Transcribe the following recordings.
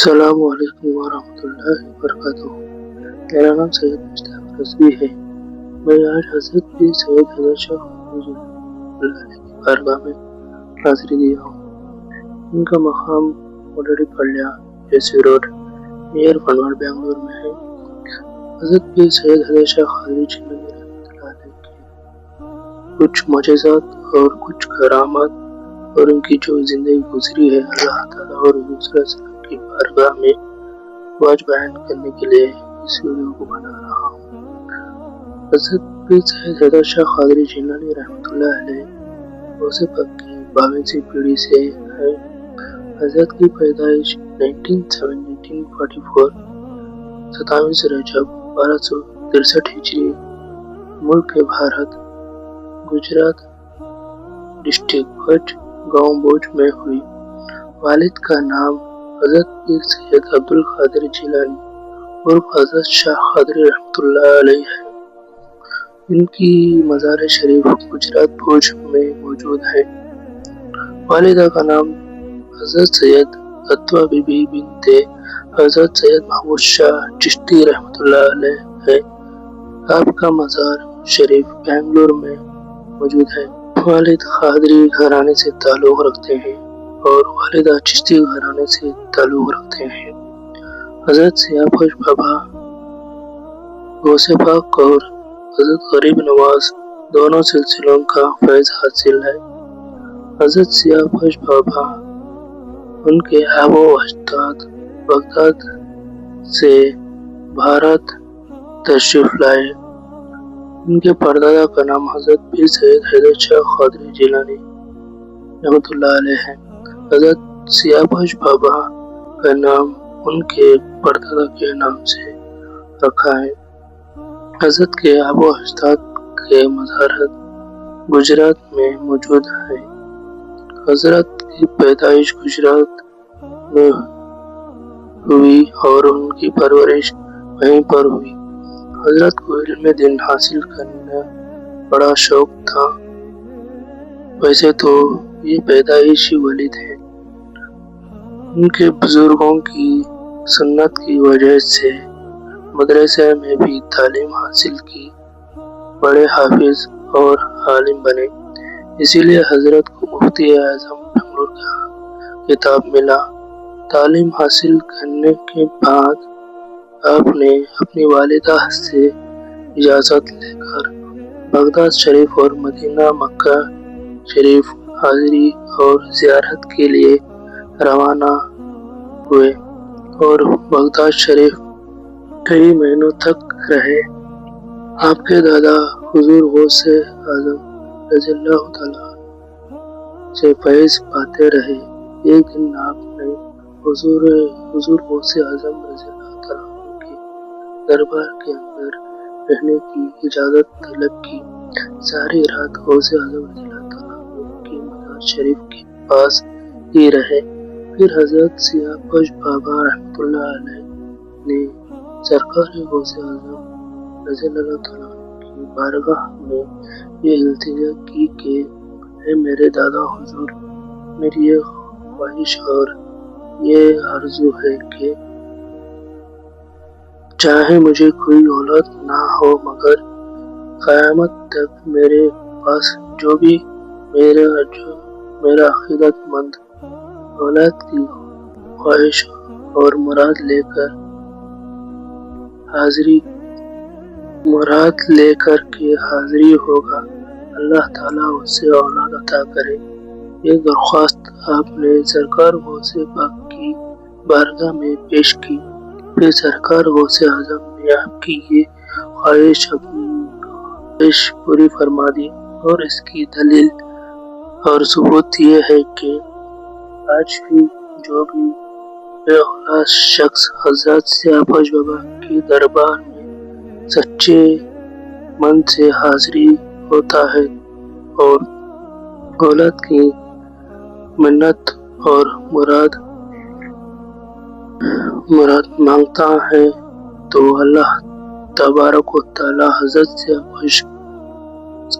अस्सलामुअलैकुम वरहमतुल्लाहि वबरकातुहू। मेरा नाम सैयद मुश्ताक रज़वी है। मैं आज हज़रत पीर सैयद हैदर शाह ख़वाजा की बारगाह में हाज़िरी दिया हूँ। इनका मकाम मुडड़ी-पल्ल्या, जेसी रोड, नियर फनवाड़, बेंगलुरु में है। हज़रत पीर सैयद हैदर शाह ख़वाजा की कुछ मोजज़ात और कुछ करामात और उनकी जो जिंदगी गुजरी है, अल्लाह ताला और हुज़ूर की बारगाह में वाज बयान करने के लिए इस वीडियो को बना रहा हूँ। हज़रत पीर सैयद हैदर शाह ख़वाजा जिलानी रहमतुल्लाह अलैह गौसे पाक की 22वीं पीढ़ी से है। हज़रत की पैदाइश 1944 27 रजब 1263 हिजरी मुल्क के भारत गुजरात डिस्ट्रिक्ट भुज गांव भुज में हुई। वालिद का नाम हज़रत पीर सैयद अब्दुल कादिर जिलानी उर्फ हज़रत शाह क़ादरी रहमतुल्लाह अलैह है। इनकी मज़ार शरीफ गुजरात भुज में मौजूद है। वालिदा का नाम हज़रत सैयद अत्वा बीबी बिनते हज़रत सैयद महमूद शाह चिश्ती रहमतुल्लाह अलैह है। आपका मज़ार शरीफ बेंगलुरु में मौजूद है। वालिद क़ादरी घराने से ताल्लुक़ रखते हैं और वालिदा चिश्ती घराने से ताल्लुक़ रखते हैं। हज़रत सियाफश बाबा गौसे पाक और हज़रत गरीब नवाज दोनों सिलसिलों का फैज़ हासिल है। हज़रत सियाफश बाबा उनके आबो अजदाद बगदाद से भारत तशरीफ लाए। इनके परदादा का नाम हज़रत पीर सैयद हैदर शाह क़ादरी जिलानी रहमतुल्लाह अलैह है। हज़रत सियाफश बाबा का नाम उनके परदादा के नाम से रखा है। हज़रत के आबो अजदाद के मज़ारत गुजरात में मौजूद है। हज़रत की पैदाइश गुजरात में हुई और उनकी परवरिश वहीं पर हुई। हज़रत को इल्म दीन हासिल करने बड़ा शौक था। वैसे तो ये पैदाइशी वलीद हैं। उनके बुजुर्गों की सुन्नत की वजह से मदरसे में भी तालीम हासिल की, बड़े हाफिज और आलिम बने। इसीलिए हज़रत को मुफ्ती आज़म बेंगलुरु का खिताब मिला। तालीम हासिल करने के बाद आपने अपनी वालिदा से इजाज़त लेकर बगदाद शरीफ और मदीना मक्का शरीफ हाज़िरी और ज़ियारत के लिए रवाना हुए और बगदाद शरीफ कई महीनों तक रहे। आपके दादा हुज़ूर गौसे आज़म रज़ियल्लाहु ताला से फैज़ पाते रहे। एक दिन आपने हुज़ूर गौसे आज़म रज़ियल्लाहु ताला के दरबार के अंदर रहने की इजाज़त तलब की। सारी रात गौसे आज़म रज़ियल्लाहु ताला के मज़ार शरीफ के पास ही रहे। फिर हज़रत सियाफश बाबा रहमतुल्लाह अलैह ने सरकार गौसे आज़म रज़ियल्लाहु ताला की बारगाह में ये इल्तिजा की कि ऐ मेरे दादा हुज़ूर, मेरी ये ख्वाहिश और ये आरज़ू है कि चाहे मुझे कोई औलाद ना हो, मगर क़यामत तक मेरे पास जो भी मेरा अक़ीदतमंद औलाद की ख्वाहिश और मुराद लेकर के हाज़िरी होगा, अल्लाह ताला उसे औलाद अता करे। ये दरख्वास्त आपने सरकार गौसे पाक की बारगाह में पेश की। फिर सरकार गौसे आज़म ने आपकी ये ख्वाहिश पूरी फरमा दी और इसकी दलील और सबूत ये है कि आज भी जो भी बेऔलाद शख्स हज़रत सियाफश बाबा के दरबार में सच्चे मन से हाज़िरी होता है और औलाद की मन्नत और मुराद मांगता है, तो अल्लाह तबारक व तआला हज़रत सियाफश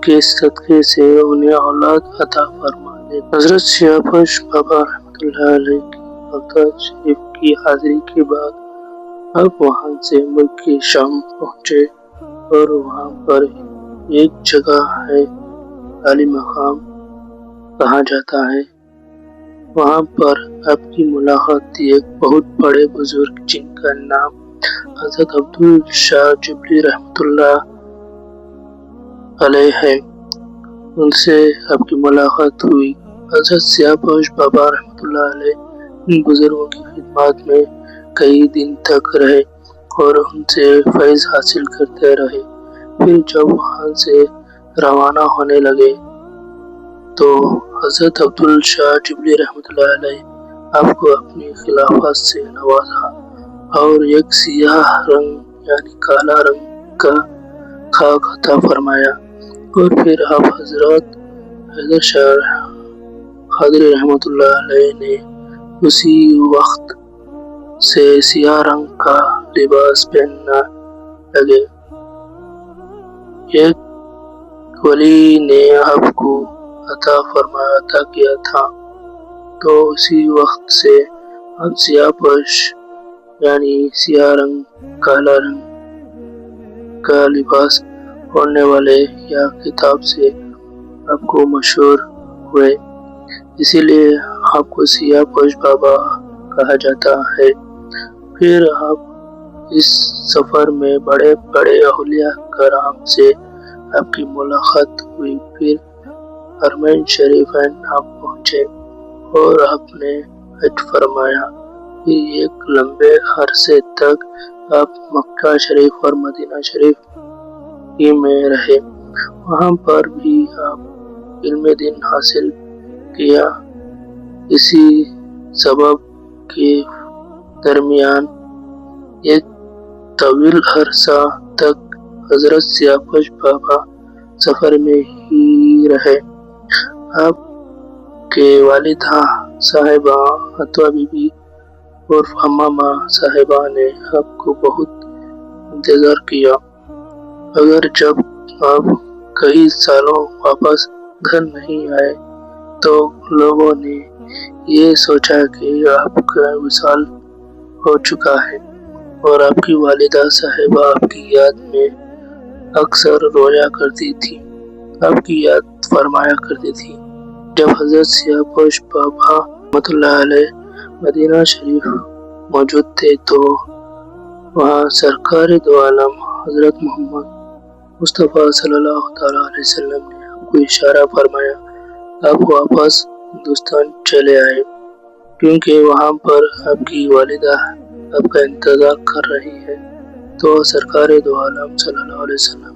के सदक़े से उन्हें औलाद अता फरमा दे। हज़रत सियाफश बाबा रहमतुल्लाह अलैह की बगदाद शरीफ की हाजिरी के बाद आप वहां से मुल्क के शाम पहुंचे और वहां पर एक जगह है आली मकाम कहा जाता है। वहां पर आपकी मुलाकात एक बहुत बड़े बुजुर्ग जिनका नाम हजरत अब्दुल शाह जिबली रहमतुल्लाह अलैह है, उनसे आपकी मुलाकात हुई। हजरत सियापोश बाबा रहमतुल्लाह अलैह इन बुजुर्गों की खिदमत में कई दिन तक रहे और उनसे फैज़ हासिल करते रहे। फिर जब वहां से रवाना होने लगे तो हजरत अब्दुल शाह जिबली रहमतुल्लाह अलैह आपको अपनी खिलाफत से नवाजा और एक सियाह रंग यानी काला रंग का खाक अता फरमाया और फिर आप हजरत हैदर शाह कादरी रहमतुल्लाह अलैह ने उसी वक्त से सियाह रंग का लिबास पहनना लगे। एक वली ने आपको अता किया था, तो उसी वक्त से आप सियापोश यानी सियाह रंग काला रंग का लिबास ओढ़ने वाले या किताब से आपको मशहूर हुए, इसीलिए आपको सियापोश बाबा कहा जाता है। फिर आप इस सफर में बड़े बड़े औलिया कराम से आपकी मुलाकात हुई। फिर हरमैन शरीफैन आप पहुंचे और आपने हज फरमाया। फिर एक लंबे अरसे तक आप मक्का शरीफ और मदीना शरीफ ही में रहे। वहां पर भी आप इल्म दीन हासिल किया। इसी सबब के दरमियान एक तवील अरसा तक हजरत सियापोश बाबा सफर में ही रहे। आपके वालिदा साहिबा हतवा बीबी और अम्मा साहिबा ने आपको बहुत इंतजार किया। अगर जब आप कई सालों वापस घर नहीं आए तो लोगों ने ये सोचा कि आपका विसाल हो चुका है और आपकी वालिदा साहिबा आपकी याद में अक्सर रोया करती थी, आपकी याद फरमाया करती थी। जब हजरत सियापोश बाबा रहमतुल्लाह अलैह मदीना शरीफ मौजूद थे तो वहाँ सरकार दो आलम हजरत मोहम्मद मुस्तफ़ा सल्लल्लाहु अलैहि वसल्लम ने आपको इशारा फरमाया आप वापस हिंदुस्तान चले आए, क्योंकि वहाँ पर आपकी वालिदा आपका इंतजार कर रही है। तो सरकार दो आलम सल्लल्लाहु अलैहि वसल्लम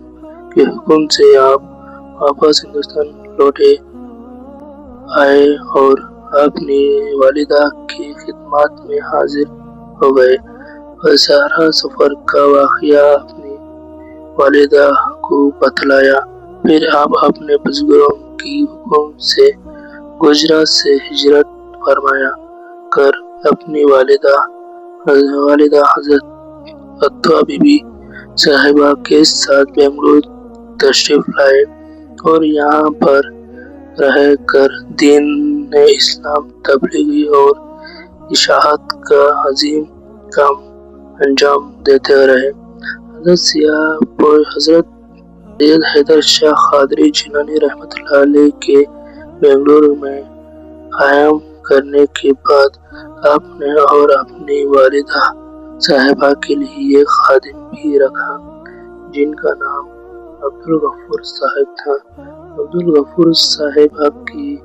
के हुक्म से आप वापस हिंदुस्तान लौटे आए और अपनी वालिदा की खिदमत में हाजिर हो गए और सारा सफर का वाक़या अपनी वालिदा को बतलाया। फिर आप अपने बुजुर्गों की हुक्म से गुजरात से हिजरत फरमाया कर अपनी वालिदा हजरत अत्वा बीबी साहिबा के साथ बेंगलुरु तशरीफ लाए और यहाँ पर रह कर दीन इस्लाम तबलीगी और इशाअत का अजीम काम अंजाम देते रहे। हजरत सैयद हैदर शाह कादरी जिलानी रहमतुल्लाह अलैह के बेंगलुरु में कायम करने के बाद आपने और अपनी वालिदा साहिबा के लिए एक खादिम भी रखा जिनका नाम अब्दुल गफूर साहिब था। अब्दुल गफूर साहिब आपकी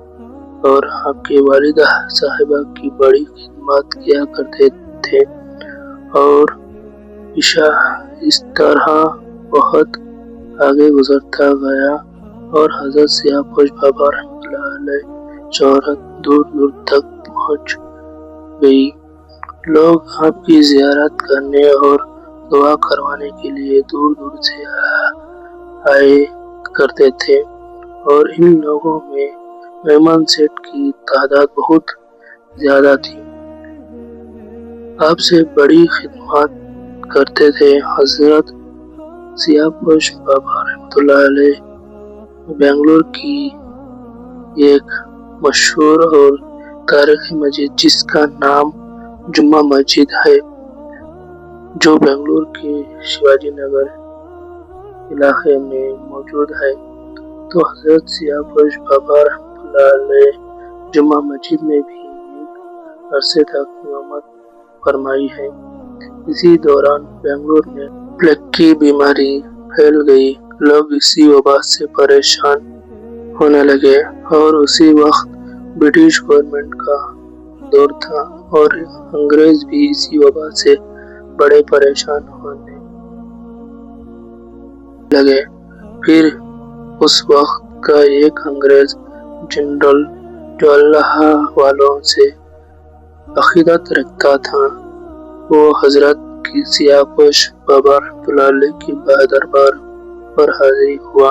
और आपके वालिदा साहिबा की बड़ी खिदमत किया करते थे और इस तरह बहुत आगे गुजरता गया और हजरत सियापोश बाबा रहमतुल्लाह अलैह शोहरत दूर दूर तक पहुंच गई। लोग आपकी जियारत करने और दुआ करवाने के लिए दूर दूर से आए करते थे और इन लोगों में मेमन सेठ की तादाद बहुत ज्यादा थी। आपसे बड़ी खिदमत करते थे। हजरत सियापोश बाबा रहमतुल्लाह अलैह बेंगलुरु की एक मशहूर और तारीखी मस्जिद जिसका नाम जुम्मा मस्जिद है जो बेंगलुरु के शिवाजी नगर इलाके में मौजूद है। तो हजरत सियापुरुष बाबा रहमतुल्लाह अलैह जुम्मा मस्जिद में भी एक अरसे तक इमामत फरमाई है। इसी दौरान बेंगलुरु में प्लेग की बीमारी फैल गई। लोग इसी वबा से परेशान होने लगे और उसी वक्त ब्रिटिश गवर्नमेंट का दौर था और अंग्रेज भी इसी वबा से बड़े परेशान होने लगे। फिर उस वक्त का एक अंग्रेज जनरल जो अल्लाह वालों से अकीदत रखता था, वो हजरत की सियापुरुष बाबा रहमतुल्लाह अलैह की दरबार पर हाजिर हुआ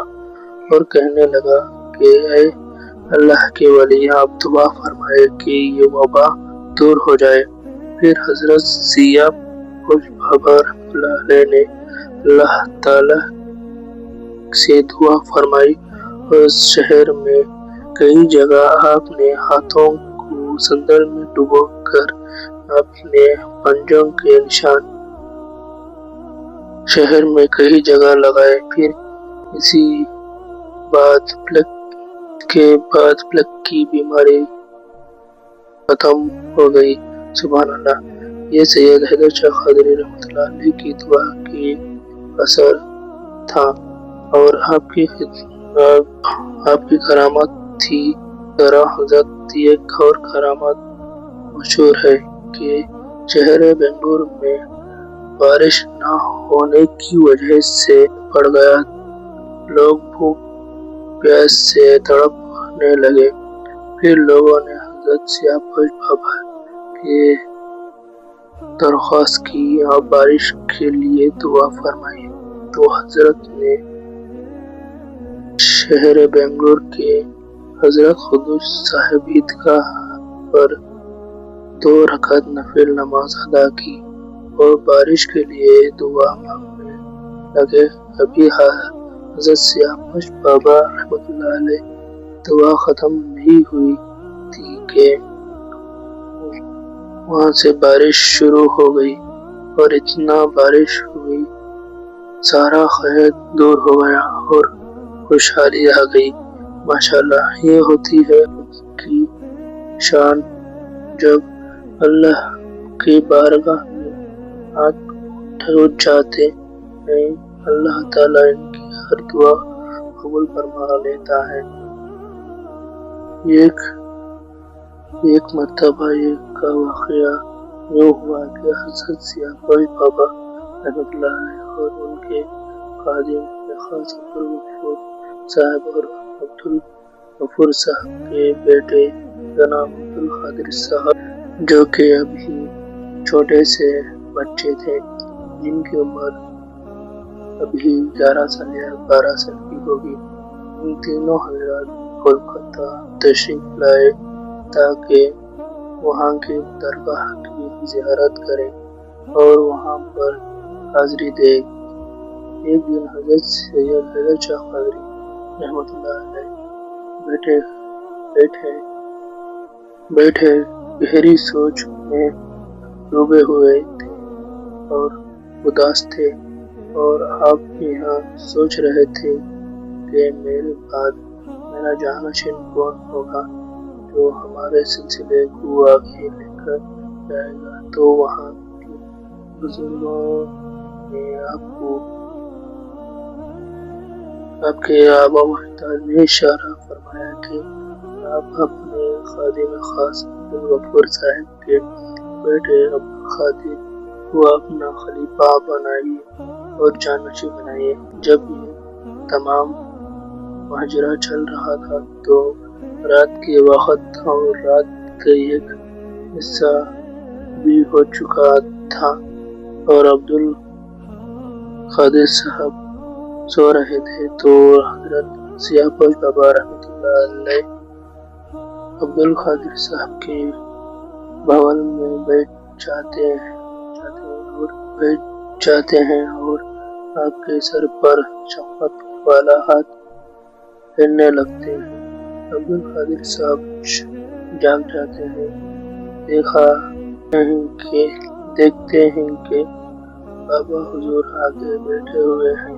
और कहने लगा कि ऐ अल्लाह के वली, आप दुआ फरमाए कि ये वबा दूर हो जाए। फिर हजरत सियापुरुष बाबा रहमतुल्लाह अलैह ने अल्लाह ताला से दुआ फरमाई और शहर में कई जगह आपने हाथों को संदल में डुबोकर अपने पंजों के निशान शहर में कई जगह लगाए। फिर इसी बाद प्लेग की बीमारी खत्म हो गई। सुभान अल्लाह। ये सैयद हैदर शाह कादरी रहमतुल्लाह अलैह की दुआ की असर था और आपकी करामत थी। तरह हजरत एक और करामत मशहूर है कि शहर बेंगलुरु में बारिश न होने की वजह से पड़ गया। लोग भूख प्यास से तड़पने लगे। फिर लोगों ने हजरत सियापुरुष बाबा के दरख्वास्त की और बारिश के लिए दुआ फरमाई। तो हजरत ने शहर बेंगलुरु के हजरत खुदूस साहिब ईदगाह पर 2 रकात नफिल नमाज अदा की और बारिश के लिए दुआ मांगने लगे। अभी हजरत सियापुरुष बाबा रहमतुल्लाह अलैह दुआ खत्म नहीं हुई थी कि वहां से बारिश शुरू हो गई और इतना बारिश हुई, सारा खैर दूर हो गया और खुशहाली आ गई। माशाअल्लाह। ये होती है कि शान जब अल्लाह की बारगाह में हाथ ठहर जाते हैं, अल्लाह ताला इनकी हर दुआ कबूल फरमा लेता है। एक मर्तबा का वाक़या यूँ हुआ कि हजरत सियापुरुष बाबा रहमतुल्लाह अलैह और उनके खादिम खास अब्दुल गफूर साहब और अब्दुल गफूर साहब के बेटे जनाब अब्दुल कादिर साहब, जो कि अभी छोटे से बच्चे थे, जिनकी उम्र अभी 11 साल या 12 साल की होगी, इन तीनों हजरात कोलकाता तशरीफ लाए ताकि वहाँ के दरगाह की ज़ियारत करें और वहाँ पर हाज़री दे। एक दिन हजरत सैयद हैदर शाह कादरी रहमतुल्लाह अलैह बैठे गहरी सोच में डूबे हुए थे और उदास थे और आप यहाँ सोच रहे थे कि मेरे बाद मेरा जानाशीन कौन होगा जो हमारे सिलसिले को आगे लेकर जाएगा। तो वहाँ के बुजुर्गों ने आपके आबा व अजदाद ने इशारा फरमाया कि आप अपने खादिम खास अब्दुल गफूर साहब के बेटे अब्दुल कादिर को अपना खलीफा बनाइए और जानशी बनाइए। जब ये तमाम माजरा चल रहा था तो रात के वक्त था और रात का एक हिस्सा भी हो चुका था और अब्दुल कादिर साहब सो रहे थे। तो हजरत सियापुरुष बाबा रहमतुल्लाह अलैह अब्दुल कादिर साहब के भवन में बैठ जाते हैं और आपके सर पर शफकत वाला हाथ फेरने लगते हैं। अब्दुल कादिर साहब जाग जाते हैं। देखा देखते हैं कि बाबा हुजूर आगे बैठे हुए हैं।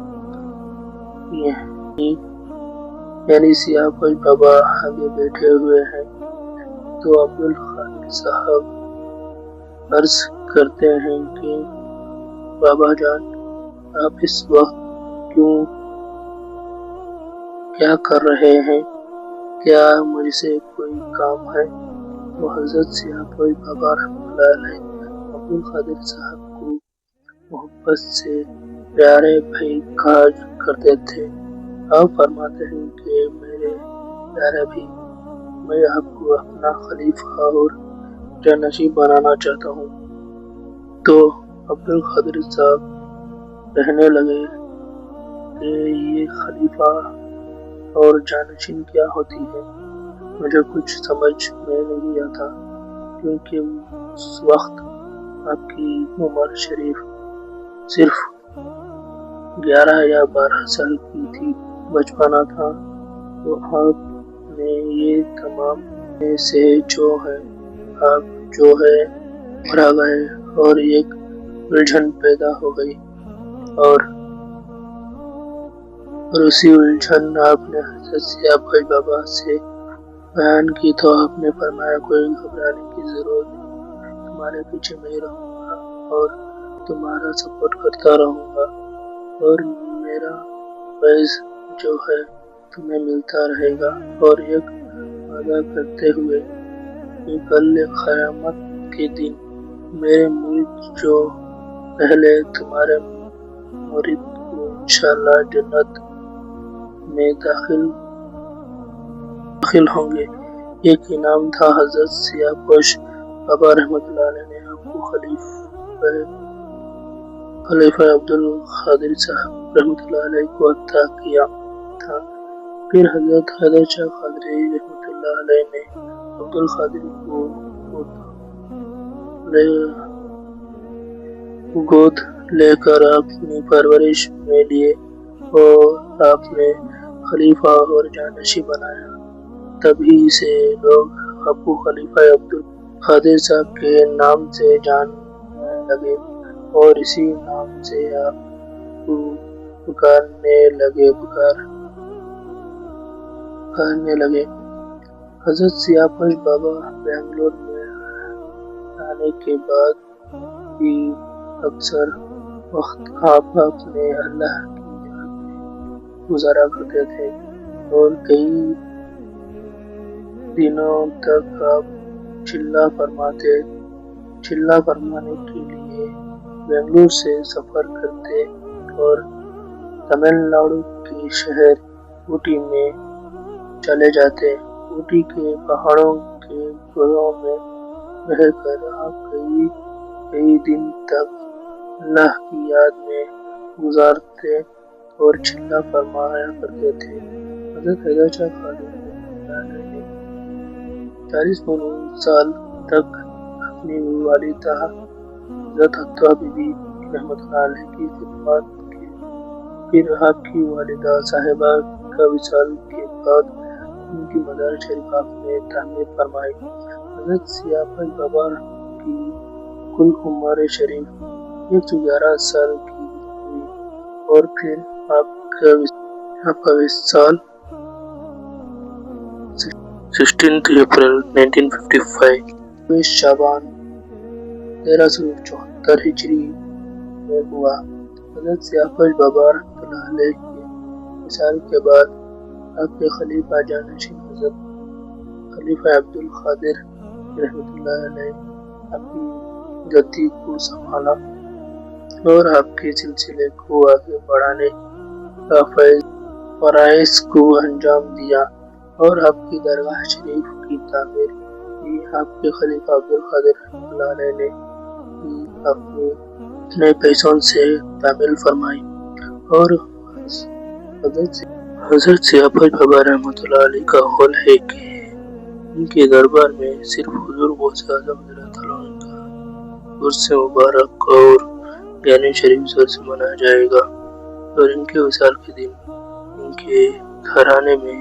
यानी सियापत बाबा आगे बैठे हुए हैं। तो अब्दुल खादिर साहब अर्ज करते हैं कि बाबा जान, आप इस वक्त क्या कर रहे हैं? क्या मुझसे कोई काम है? तो हजरत सियापत बाबा रहमतुल्लाह अलैह अब्दुल खादिर साहब को मोहब्बत से प्यारे भाई कहा करते थे। आप फरमाते हैं कि मेरे प्यारे भाई, मैं आपको अपना खलीफा और जानशीन बनाना चाहता हूँ। तो अब्दुल खादिर साहब कहने लगे कि ये खलीफा और जानशीन क्या होती है? मुझे कुछ समझ में नहीं आता, क्योंकि उस वक्त आपकी उम्र शरीफ सिर्फ 11 या 12 साल की थी, बचपना था। तो आपने ये तमाम में से आप जो है मरा गए और एक उलझन पैदा हो गई, और उसी उलझन आपने हजरत सियापत बाबा से बयान की। तो आपने फरमाया, कोई घबराने की जरूरत नहीं, तुम्हारे पीछे मैं रहूंगा और तुम्हारा सपोर्ट करता रहूंगा, और मेरा फैज़ जो है तुम्हें मिलता रहेगा। और एक वादा करते हुए कि कल क़यामत के दिन मेरे मुरीद जो पहले तुम्हारे मुरीद को इंशाअल्लाह जन्नत में दाखिल होंगे। एक इनाम था। हजरत सियापत बाबा रहमतुल्लाह अलैह ने आपको खलीफा अब्दुल खादिर साहब रहमतुल्लाह अलैह को अता किया था। फिर हजरत हैदर शाह कादरी रहमतुल्लाह अलैह ने अब्दुल खादिर को गोद लेकर अपनी परवरिश में लिए और आपने खलीफा और जानशीन बनाया। तभी से लोग अबू खलीफा अब्दुल खादिर साहब के नाम से जानने लगे, और इसी नाम से आपको पुकारने लगे। हजरत सियापत बाबा बेंगलोर में आने के बाद भी अक्सर वक्त आप अपने अल्लाह की याद में गुजारा करते थे, और कई दिनों तक आप चिल्ला फरमाने के लिए बेंगलुरु से सफर करते और तमिलनाडु के शहर ऊटी में चले जाते। ऊटी के पहाड़ों के घरों में रहकर आप कई दिन तक अल्लाह की याद में गुजारते और चिल्ला फरमाया करते थे। हजरत हैदर शाह कादरी ने 40 साल तक अपनी वालिदा हजरत हत्वा बीबी रहमतुल्लाह अलैह की खिदमत की। फिर आपकी वालिदा साहिबा का विसाल के बाद उनकी मजार शरीफ आपने तामीर फरमाई। हजरत सियापत बाबा की कुल उम्र शरीफ 111 साल की हुई, और फिर आपका विसाल 16 अप्रैल 1955 शाबान 1374 हिजरी में हुआ। हजरत सियापत बाबा रहमतुल्लाह अलैह के विसाल के बाद आपके खलीफा जानशीन हजरत खलीफा अब्दुल खादिर रहमतुल्लाह अलैह आपकी गद्दी को संभाला और आपके सिलसिले को आगे बढ़ाने का फराइज को अंजाम दिया, और आपकी दरगाह शरीफ की तामीर भी आपके खलीफा अब्दुल खादिर रहमतुल्लाह अलैह ने अपने पैसों से तामीर फरमाई। और हजरत सियापत बाबा रहमतुल्लाह अलैह का कौल है कि उनके दरबार में सिर्फ हुजूर गौसे आज़म का उर्स मुबारक और यानी शरीफ से मनाया जाएगा, और इनके विसाल के दिन इनके घराने में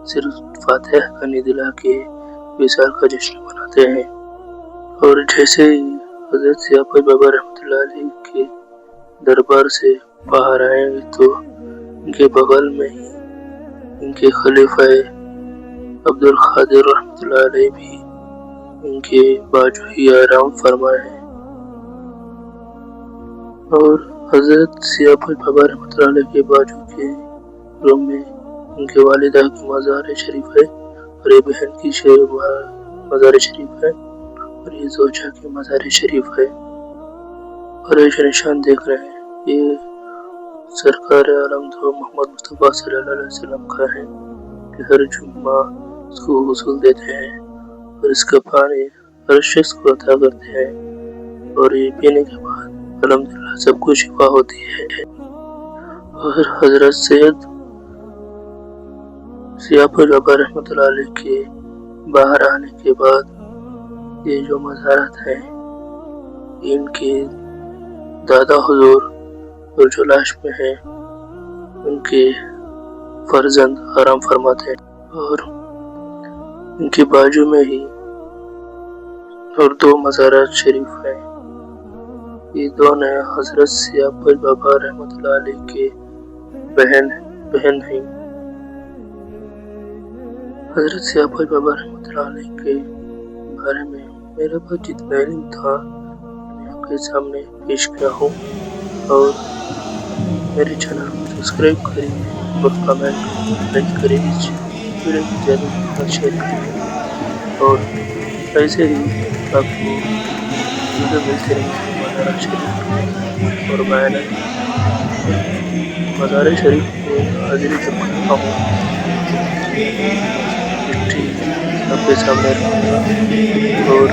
सिर्फ फातिहा का निदिला के विसाल का जश्न मनाते हैं। और जैसे ही हजरत सियापत बाबा रहमतुल्लाह अलैह के दरबार से बाहर आएंगे तो इनके बगल में ही इनके खलीफा अब्दुल कादिर रहमतुल्लाह अलैह भी इनके बाजू ही आराम फरमाए हैं। और हजरत सियापत बाबा रहमतुल्लाह अलैह के बाजू के रूम में इनके वालिदा की मज़ार शरीफ है और ये बहन की मज़ार शरीफ है और ये ज़ौजा की मज़ार शरीफ है। और ये जो निशान देख रहे हैं ये सरकार आलम दो मोहम्मद मुस्तफ़ा सल्लल्लाहु अलैहि वसल्लम का है कि हर जुम्मा इसको गुस्ल देते हैं और इसका पानी हर शख्स को अता करते हैं और ये पीने के बाद अल्हम्दुलिल्लाह सबको शिफा होती है। और हजरत सैयद सियापत बाबा रहमतुल्लाह अलैह के बाहर आने के बाद ये जो मज़ारत है इनके दादा हुजूर और जो लाश में है उनके फर्जंद आराम फरमाते हैं। और इनके बाजू में ही और दो मज़ारात शरीफ हैं। ये दोनों हजरत सियापत बाबा रहमतुल्लाह अलैह के बहन हैं। हजरत सियापत बाबा रहमतुल्लाह अलैह के बारे में मेरे पास जितना इल्म था मैं आपके सामने पेश किया हूँ। और मेरे चैनल को सब्सक्राइब करिए और कमेंट लाइक करिए, वीडियो को ज़्यादा से ज़्यादा शेयर करिए और ऐसे ही आपको वीडियो मिलते रहेंगे मज़ार शरीफ और मैं मज़ार शरीफ में हाजिरी जब करता हूँ हिस्ट्री आपके सामने रखूँगा और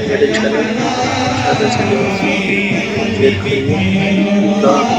मेरे चैनल ज़्यादा से ज़्यादा शेयर करिए।